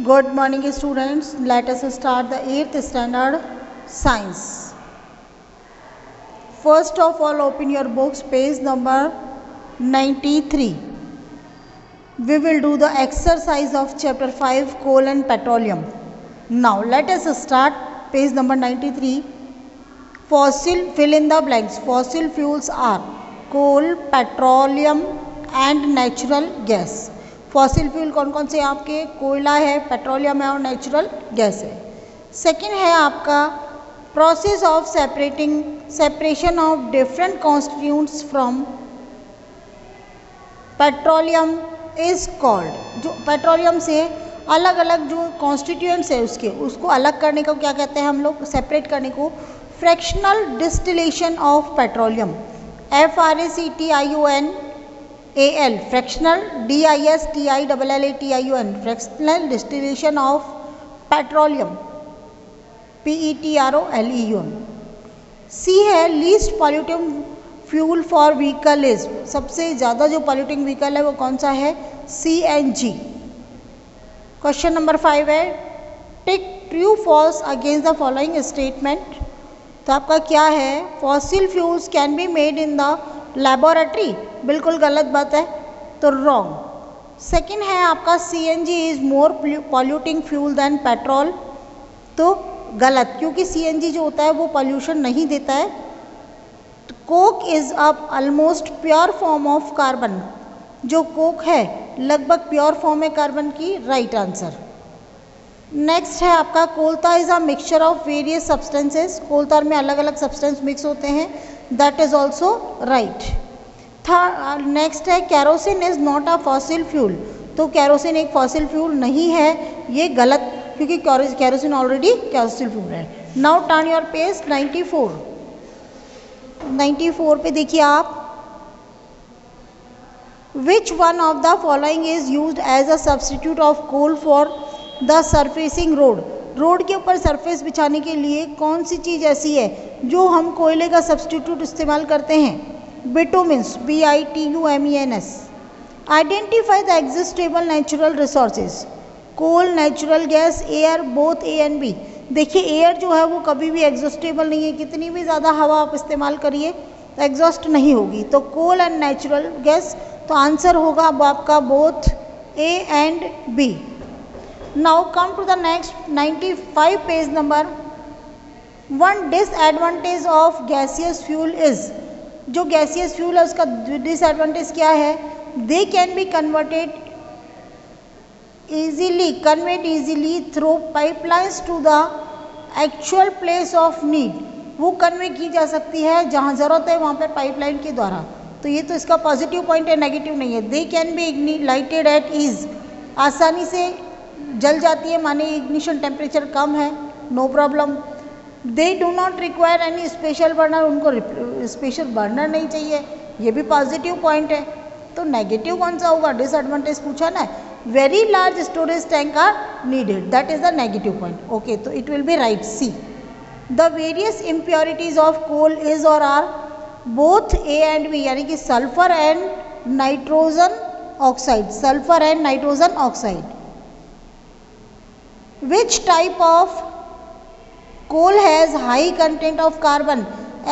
Good morning students. Let us start the 8th standard science. First of all, open your books, page number 93. We will do the exercise of chapter 5, coal and petroleum. Now let us start page number 93. Fossil, fill in the blanks. Fossil fuels are coal, petroleum and natural gas. Fossil fuel कौन कौन से आपके? कोयला है, petroleum है और natural gas है. Second है आपका process of separation of different constituents from petroleum is called. जो पेट्रोलियम से अलग अलग जो कॉन्स्टिट्यूएंट्स है उसको अलग करने को क्या कहते हैं हम लोग? सेपरेट करने को fractional distillation of petroleum. FRACTIONAL fractional DISTILLATION fractional distillation of petroleum PETROLEUM. C है least polluting fuel for vehicle is. सबसे ज़्यादा जो पॉल्यूटिंग व्हीकल है वो कौन सा है? CNG. क्वेश्चन नंबर 5 है tick true false against the following statement. तो आपका क्या है? Fossil fuels can be made in the laboratory. बिल्कुल गलत बात है, तो रॉन्ग. सेकंड है आपका CNG is more polluting fuel than petrol. तो गलत, क्योंकि CNG जो होता है वो पॉल्यूशन नहीं देता है. Coke is a almost pure form of carbon. जो कोक है लगभग प्योर फॉर्म है कार्बन की. Right answer. नेक्स्ट है आपका coal tar is a mixture of various substances. Coal tar में अलग अलग सब्सटेंस मिक्स होते हैं. That is also right. Next है kerosene is not a fossil fuel. तो कैरोसिन एक फॉसिल फ्यूल नहीं है, ये गलत, क्योंकि कैरोसिन ऑलरेडी फॉसिल फ्यूल है. नाउ टर्न योर पेज 94 पे देखिए आप. Which one of the following is used as a substitute of coal for the surfacing road. Road के ऊपर सरफेस बिछाने के लिए कौन सी चीज़ ऐसी है जो हम कोयले का सब्स्टिट्यूट इस्तेमाल करते हैं? Bitumens. BITUMENS. Identify the exhaustible natural resources. Coal, natural gas, air, both A and B. देखिए एयर जो है वो कभी भी एग्जॉस्टेबल नहीं है. कितनी भी ज़्यादा हवा आप इस्तेमाल करिए एग्जॉस्ट नहीं होगी. तो कोल एंड नेचुरल गैस. तो आंसर होगा अब आपका both A and B. Now come to the next 95 page number. One disadvantage of gaseous fuel is. जो गैसियस फ्यूल है उसका डिसएडवांटेज क्या है? They can be conveyed easily through pipelines to the actual place of need. वो convey की जा सकती है जहाँ ज़रूरत है वहाँ पर पाइपलाइन के द्वारा. तो ये तो इसका पॉजिटिव पॉइंट है, नेगेटिव नहीं है. They can be ignited at ease. आसानी से जल जाती है, माने इग्निशन टेम्परेचर कम है, no problem. They do not require any special burner. उनको स्पेशल बर्नर नहीं चाहिए, ये भी पॉजिटिव पॉइंट है. तो नेगेटिव कौन सा होगा? डिसएडवांटेज पूछा ना. Very large storage tank are needed, that is the negative point. Okay, तो it will be right C. The various impurities of coal is or are both A and B, यानी कि sulphur and nitrogen oxide. Sulphur and nitrogen oxide. Which type of coal has high content of carbon?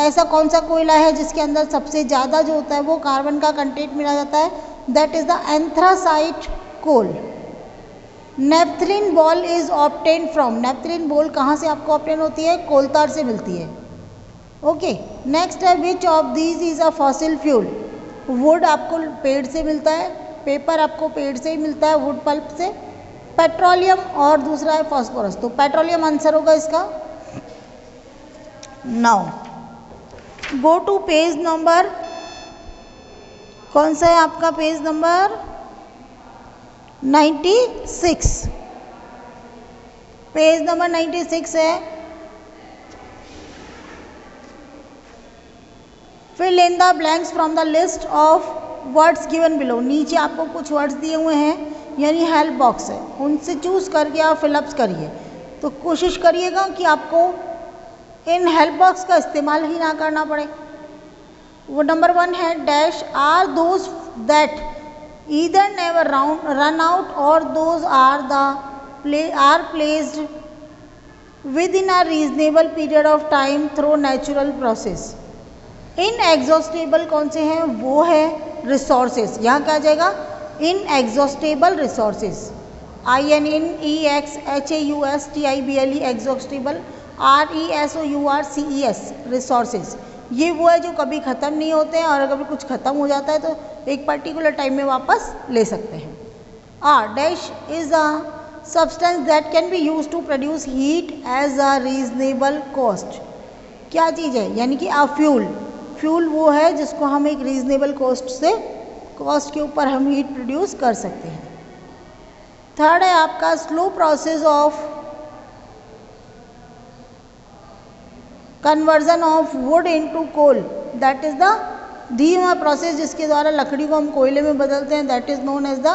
ऐसा कौन सा कोयला है जिसके अंदर सबसे ज़्यादा जो होता है वो कार्बन का कंटेंट मिला जाता है? That is the anthracite coal. Naphthalene ball is obtain from. Naphthalene ball कहाँ से आपको ऑब्टेन होती है? कोलतार से मिलती है. ओके. नेक्स्ट है which of these is a fossil fuel. Would आपको पेड़ से मिलता है, पेपर आपको पेड़ से ही मिलता है, वुड पल्प से. पेट्रोलियम और दूसरा है फॉस्फोरस. तो पेट्रोलियम आंसर होगा इसका. Now go to page number, कौन सा है आपका? Page number 96. पेज नंबर 96 है. Fill in the blanks from the list of words given below. नीचे आपको कुछ वर्ड्स दिए हुए हैं, यानी हेल्प बॉक्स है, उनसे चूज़ करके आप फिलअप्स करिए. तो कोशिश करिएगा कि आपको इन हेल्प बॉक्स का इस्तेमाल ही ना करना पड़े. वो नंबर 1 है dash are those that either never run out or those are the are placed within a reasonable period of time through natural process. Inexhaustible कौन से हैं? वो है रिसोर्सेज। यहाँ क्या आ जाएगा? Inexhaustible resources. INEXHAUSTIBLE exhaustible, RESOURCES resources. ये वो है जो कभी ख़त्म नहीं होते हैं और अगर कभी कुछ ख़त्म हो जाता है तो एक पर्टिकुलर टाइम में वापस ले सकते हैं। Dash is a substance that can be use to produce heat as a reasonable cost. क्या चीज़ है? यानी कि फ्यूल। फ्यूल वो है जिसको हम एक रीजनेबल कॉस्ट के ऊपर हम हीट प्रोड्यूस कर सकते हैं। थर्ड है आपका slow process of conversion of wood into coal, that is the धीमा प्रोसेस जिसके द्वारा लकड़ी को हम कोयले में बदलते हैं, that is known as the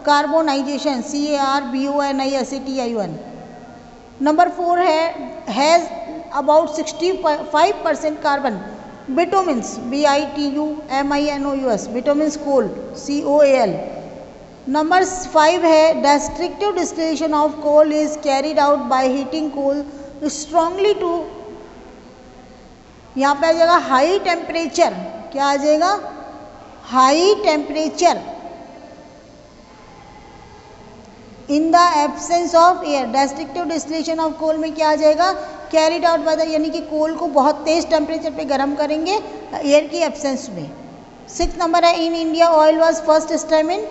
carbonization, CARBONIZATION। Number 4 है has about 65% carbon, bituminous, BITUMINOUS, bituminous coal, COAL। Number 5 है destructive distillation of coal is carried out by heating coal strongly to, यहाँ पे आ जाएगा हाई टेम्परेचर। क्या आ जाएगा? High temperature in the absence of air. Destructive distillation of coal में क्या आ जाएगा? कैरिड आउट बाय द, यानी कि कोल को बहुत तेज टेम्परेचर पे गर्म करेंगे एयर की एब्सेंस में। 6 नंबर है in India oil was first stamen,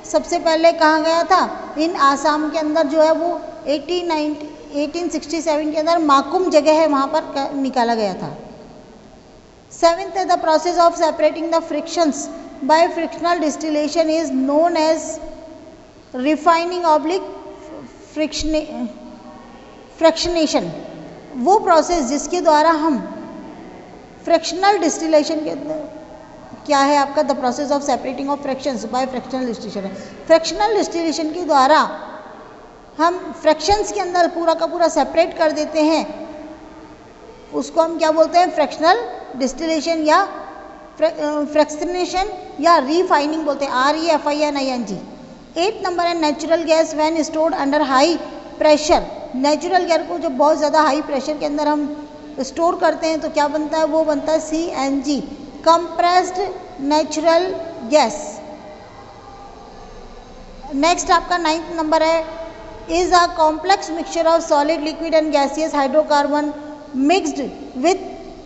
सबसे पहले कहाँ गया था? इन आसाम के अंदर जो है वो 1867 के अंदर माकुम जगह है वहाँ पर निकाला गया था। 7th है the process of separating the fractions by fractional distillation is known as refining oblique fractionation. वो प्रोसेस जिसके द्वारा हम फ्रैक्शनल डिस्टिलेशन के, क्या है आपका? The process of separating of fractions by fractional distillation है। फ्रैक्शनल डिस्टिलेशन के द्वारा हम फ्रैक्शंस के अंदर पूरा का पूरा सेपरेट कर देते हैं, उसको हम क्या बोलते हैं? फ्रैक्शनल डिस्टिलेशन या फ्रैक्शनेशन या रिफाइनिंग बोलते हैं, REFINING। 8 नंबर है natural gas when stored under high pressure. Natural gas को जब बहुत ज़्यादा हाई प्रेशर के अंदर हम स्टोर करते हैं तो क्या बनता है? वो बनता है CNG, compressed natural gas. Next आपका 9th नंबर है is a complex mixture of solid liquid and gaseous hydrocarbon mixed with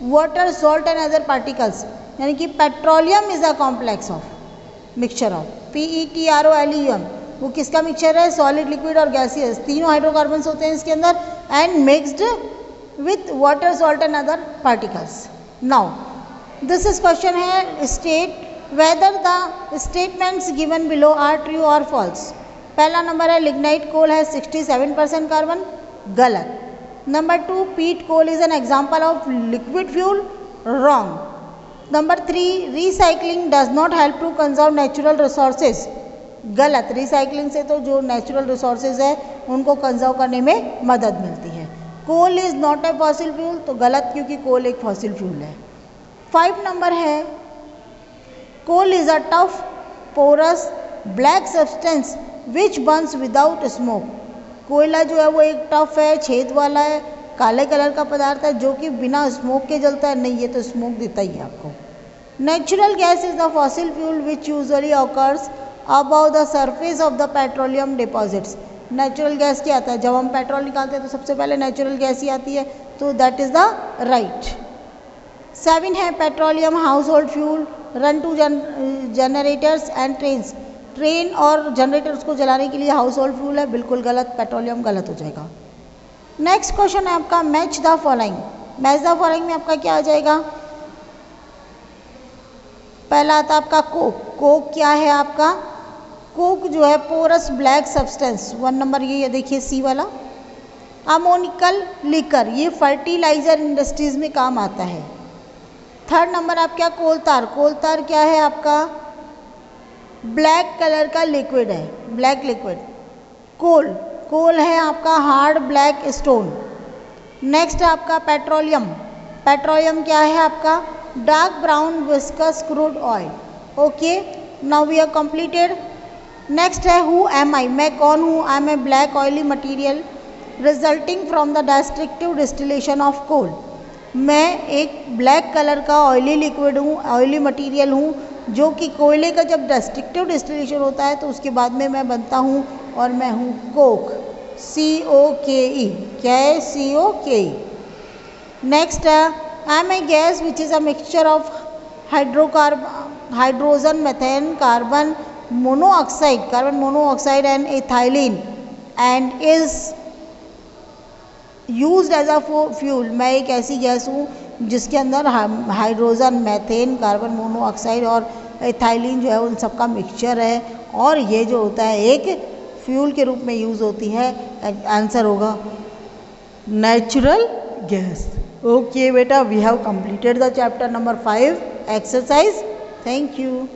water salt and other particles, यानी कि petroleum is a complex of mixture of PETROLEUM। वो किसका mixture है? Solid liquid और gaseous, तीनों hydrocarbons होते हैं इसके अंदर, and mixed with water salt and other particles. Now this is question है state whether the statements given below are true और फॉल्स। पहला नंबर है लिग्नाइट कोल है 67% कार्बन, गलत। Number 2 peat coal is an example of liquid fuel, wrong. Number 3 recycling does not help to conserve natural resources, गलत। Recycling से तो जो natural resources है उनको कंजर्व करने में मदद मिलती है। Coal is not a fossil fuel, तो गलत, क्योंकि कोल एक फॉसिल फ्यूल है। 5 नंबर है coal is a tough porous black substance which burns without smoke. कोयला जो है वो एक टफ है, छेद वाला है, काले कलर का पदार्थ है जो कि बिना स्मोक के जलता है। नहीं, ये तो स्मोक देता ही है आपको। Natural gas is the fossil fuel which usually occurs about the surface of the petroleum deposits. Natural gas क्या आता है? जब हम पेट्रोल निकालते हैं तो सबसे पहले नेचुरल गैस ही आती है, तो दैट इज द राइट। 7 है petroleum house hold fuel run to generators and trains. Train और जनरेटर्स को जलाने के लिए हाउस होल्ड फ्यूल है, बिल्कुल गलत, पेट्रोलियम गलत हो जाएगा। नेक्स्ट क्वेश्चन है आपका match the following. Match the following में आपका क्या आ जाएगा? पहला आता आपका कोक। कोक क्या है आपका? कोक जो है पोरस ब्लैक सब्सटेंस, 1 नंबर ये देखिए सी वाला। अमोनिकल लिकर, ये फर्टिलाइजर इंडस्ट्रीज में काम आता है। 3rd नंबर आप क्या? कोलतार। कोलतार क्या है आपका? ब्लैक कलर का लिक्विड है, ब्लैक लिक्विड। कोल, कोल है आपका हार्ड ब्लैक स्टोन। नेक्स्ट आपका पेट्रोलियम। पेट्रोलियम क्या है आपका? Dark brown viscous crude oil. Okay, now we are completed next है हु एम आई, मैं कौन हूँ। I am a black oily material resulting from the destructive distillation of coal, मैं एक ब्लैक कलर का ऑयली लिक्विड हूँ, oily material हूँ जो कि कोयले का जब डिस्ट्रक्टिव डिस्टिलेशन होता है तो उसके बाद में मैं बनता हूँ और मैं हूँ कोक, COKE, क्या है COKE। नेक्स्ट है I am a gas which is a mixture of hydrogen, methane, carbon monoxide and ethylene and is used as a fuel, मैं एक ऐसी गैस हूँ जिसके अंदर हाइड्रोजन, मेथेन, कार्बन मोनोऑक्साइड और इथाइलिन जो है उन सब का मिक्सचर है और ये जो होता है एक फ्यूल के रूप में यूज़ होती है। आंसर होगा नेचुरल गैस। ओके बेटा, we have completed the chapter number 5 exercise. Thank you.